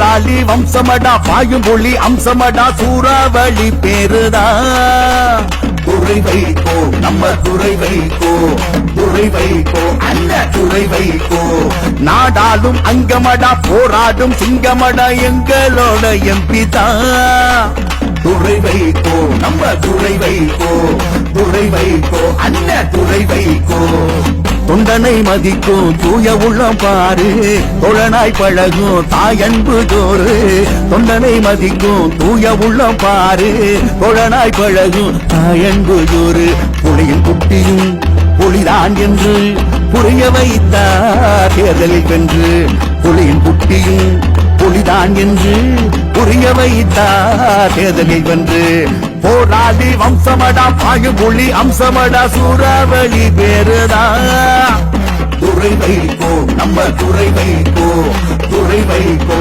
போராளி வம்சமடா பாயும் புலி அம்சமடா சூறாவளி பேருதா துறை வைகோ நம்ம துறை வைகோ துறை வைகோ அல்ல துறை வைகோ நாடாளும் அங்கமடா போராடும் சிங்கமடா எங்களோட எம்பி தான் துறை வைகோ நம்ம துறை வைகோ துறை வைகோ அல்ல துறை வைகோ தொண்டனை மதிக்கும் தூய உள்ளம் பாரு தோழனாய் பழகும் தாயன்பு ஜோறு தொண்டனை மதிக்கும் தூய உள்ளம் பாரு தோழனாய் பழகும் தாயன்பு ஜோறு புலியின் குட்டியும் புலிதான் என்று புரிய வைத்தார் தேர்தலில் வென்று புலியின் குட்டியும் புலிதான் என்று புரிய வைத்தார் தேர்தலில் வென்று போராளி வம்சமடா பாயும் புலி அம்சமடா சூறாவளி பேருதா துறை வைகோ நம்ம துறை வைகோ துறை வைகோ